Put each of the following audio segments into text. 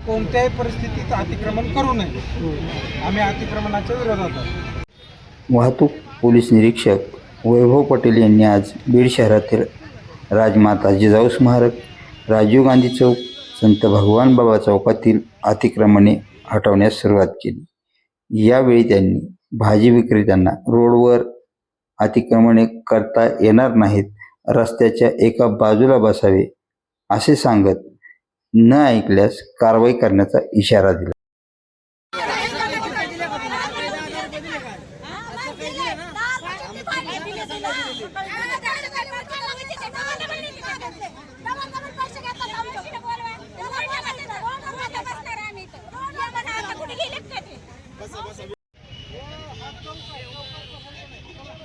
कोणत्याही परिस्थितीत अतिक्रमण करू नये. आम्ही अतिक्रमणाच्या विरोधात आहोत. वाहतूक पोलीस निरीक्षक वैभव पटेल यांनी आज बीड शहरातील राजमाता जिजाऊ स्मारक, राजीव गांधी चौक, संत भगवान बाबा चौकातील अतिक्रमणे हटवण्यास सुरुवात केली. यावेळी त्यांनी भाजी विक्रेत्यांना रोडवर अतिक्रमणे करता येणार नाहीत, रस्त्याच्या एका बाजूला बसावे असे सांगत न ऐकल्यास कारवाई करण्याचा इशारा दिला.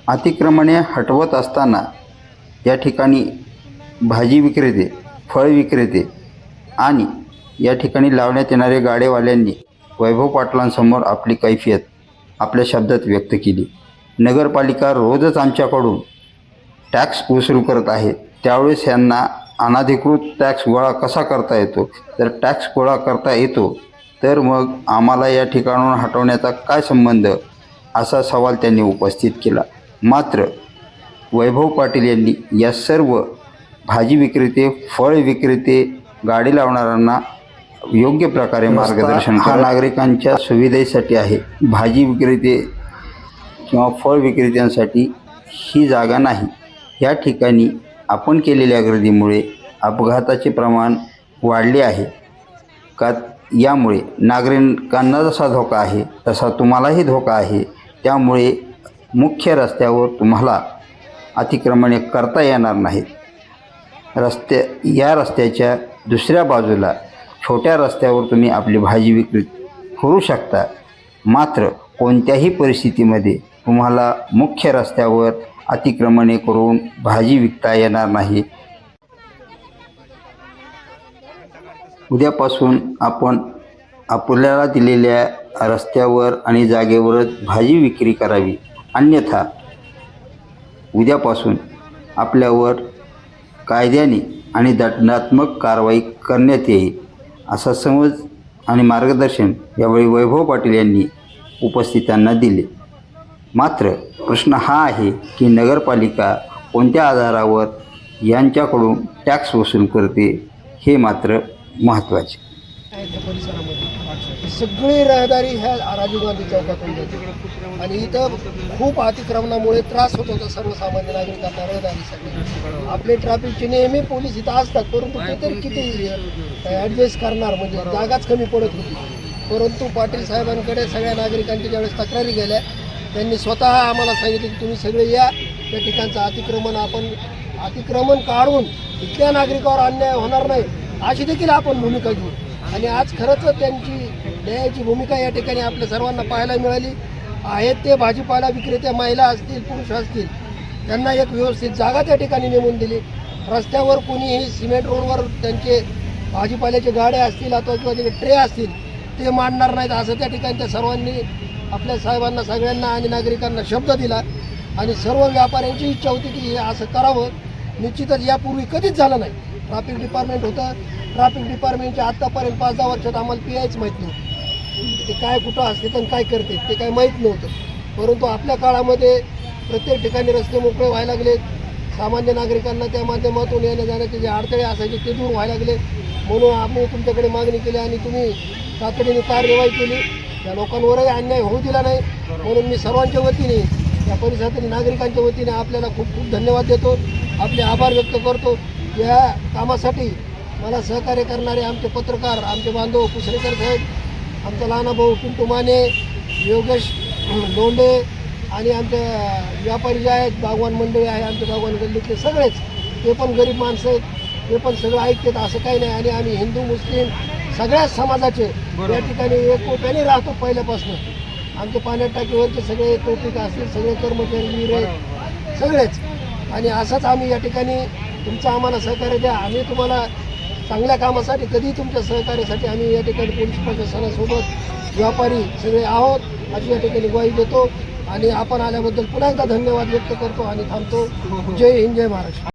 अतिक्रमणे हटवत असताना या ठिकाणी भाजी विक्रेते, फळ विक्रेते आणि या ठिकाणी लावण्यात येणाऱ्या गाडेवाल्यांनी वैभव पाटलांसमोर आपली कैफियत आपल्या शब्दात व्यक्त केली. नगरपालिका रोजच आमच्याकडून टॅक्स वसूल करत आहे, त्यावेळेस यांना अनधिकृत टॅक्स गोळा कसा करता येतो? जर टॅक्स गोळा करता येतो तर मग आम्हाला या ठिकाणाहून हटवण्याचा काय संबंध, असा सवाल त्यांनी उपस्थित केला. मात्र वैभव पाटील यांनी या सर्व भाजी विक्रेते, फळ विक्रेते, गाडी लावणाऱ्यांना योग्य प्रकारे मार्गदर्शन करा. नागरिकांच्या सुविधेसाठी आहे. भाजी विक्रेते किंवा फळ विक्रेत्यांसाठी ही जागा नाही. या ठिकाणी आपण केलेल्या गर्दीमुळे अपघाताचे प्रमाण वाढले आहे. का यामुळे नागरिकांना जसा धोका आहे तसा तुम्हालाही धोका आहे. त्यामुळे मुख्य रस्त्यावर तुम्हाला अतिक्रमणे करता येणार नाहीत. या रस्त्याच्या दुसऱ्या बाजूला छोट्या रस्त्यावर तुम्ही आपली भाजी विक्री करू शकता. मात्र कोणत्याही परिस्थितीमध्ये तुम्हाला मुख्य रस्त्यावर अतिक्रमणे करून भाजी विकता येणार नाही. उद्यापासून आपण आपल्याला दिलेल्या रस्त्यावर आणि जागेवरच भाजी विक्री करावी, अन्यथा उद्यापासून आपल्यावर कायद्याने आणि दंडात्मक कारवाई करण्यात येईल, असा समज आणि मार्गदर्शन यावेळी वैभव पाटील यांनी उपस्थितांना दिले. मात्र प्रश्न हा आहे की नगरपालिका कोणत्या आधारावर यांच्याकडून टॅक्स वसूल करते, हे मात्र महत्त्वाचे. सगळी रहदारी ह्या राजीव गांधी चौकातून जाते आणि इथं खूप अतिक्रमणामुळे त्रास होत होता सर्वसामान्य नागरिकांना रहदारीसाठी. आपले ट्रॅफिकचे नेहमी पोलीस इथं असतात, परंतु ते तरी किती ॲडजस्ट करणार, म्हणजे जागाच कमी पडत होती. परंतु पाटील साहेबांकडे सगळ्या नागरिकांच्या ज्यावेळेस तक्रारी गेल्या, त्यांनी स्वतः आम्हाला सांगितले की तुम्ही सगळे या, त्या ठिकाणचं अतिक्रमण काढून इथल्या नागरिकावर अन्याय होणार नाही अशी देखील आपण भूमिका घेऊ. आणि आज खरंच त्यांची न्यायाची भूमिका या ठिकाणी आपल्या सर्वांना पाहायला मिळाली. आहेत ते भाजीपाला विक्रेते, महिला असतील, पुरुष असतील, त्यांना एक व्यवस्थित जागा त्या ठिकाणी नेमून दिली. रस्त्यावर कोणीही सिमेंट रोडवर त्यांचे भाजीपाल्याचे गाड्या असतील अथवा किंवा ते ट्रे असतील ते मांडणार नाहीत, असं त्या ठिकाणी त्या सर्वांनी आपल्या साहेबांना, सगळ्यांना आणि नागरिकांना शब्द दिला. आणि सर्व व्यापाऱ्यांची इच्छा होती की हे असं करावं. निश्चितच यापूर्वी कधीच झालं नाही. ट्रॅफिक डिपार्टमेंट होतं, ट्रॅफिक डिपार्टमेंटच्या आत्तापर्यंत 5-10 वर्षात आम्हाला PIच माहीत नव्हतं. ते काय कुठं असते तर काय करते ते काय माहीत नव्हतं. परंतु आपल्या काळामध्ये प्रत्येक ठिकाणी रस्ते मोकळे व्हायला लागले. सामान्य नागरिकांना त्या माध्यमातून येण्या जाण्याचे जे अडथळे असायचे ते दूर व्हायला लागले. म्हणून आम्ही तुमच्याकडे मागणी केली आणि तुम्ही तातडीने कार्यवाही केली. त्या लोकांवरही अन्याय होऊ दिला नाही. म्हणून मी सर्वांच्या वतीने, या परिसरातील नागरिकांच्या वतीने आपल्याला खूप खूप धन्यवाद देतो, आपले आभार व्यक्त करतो. या कामासाठी मला सहकार्य करणारे आमचे पत्रकार, आमचे बांधव कुसरेकर साहेब, आमचा लहाना भाऊ पिंटू माने, योगेश लोंढे आणि आमचे व्यापारी जे आहेत, बागवान मंडळी आहे, आमचे बागवान गल्लीतले सगळेच, ते पण गरीब माणसं आहेत, ते पण सगळं ऐकतात, असं काही नाही. आणि आम्ही हिंदू मुस्लिम सगळ्याच समाजाचे या ठिकाणी एकोप्याने राहतो पहिल्यापासून. आमचे पाण्यात टाकीवरचे सगळे टोपिक असतील, सगळे कर्मचारी वीर सगळेच. आणि असंच आम्ही या ठिकाणी तुमचं आम्हाला सहकार्य द्या. आम्ही तुम्हाला चांगल्या कामासाठी, कधी तुमच्या सहकार्यासाठी आम्ही या ठिकाणी पोलीस प्रशासनासोबत व्यापारी सगळे आहोत अशी या ठिकाणी ग्वाही देतो. आणि आपण आल्याबद्दल पुन्हा एकदा धन्यवाद व्यक्त करतो आणि थांबतो. जय हिंद, जय महाराष्ट्र.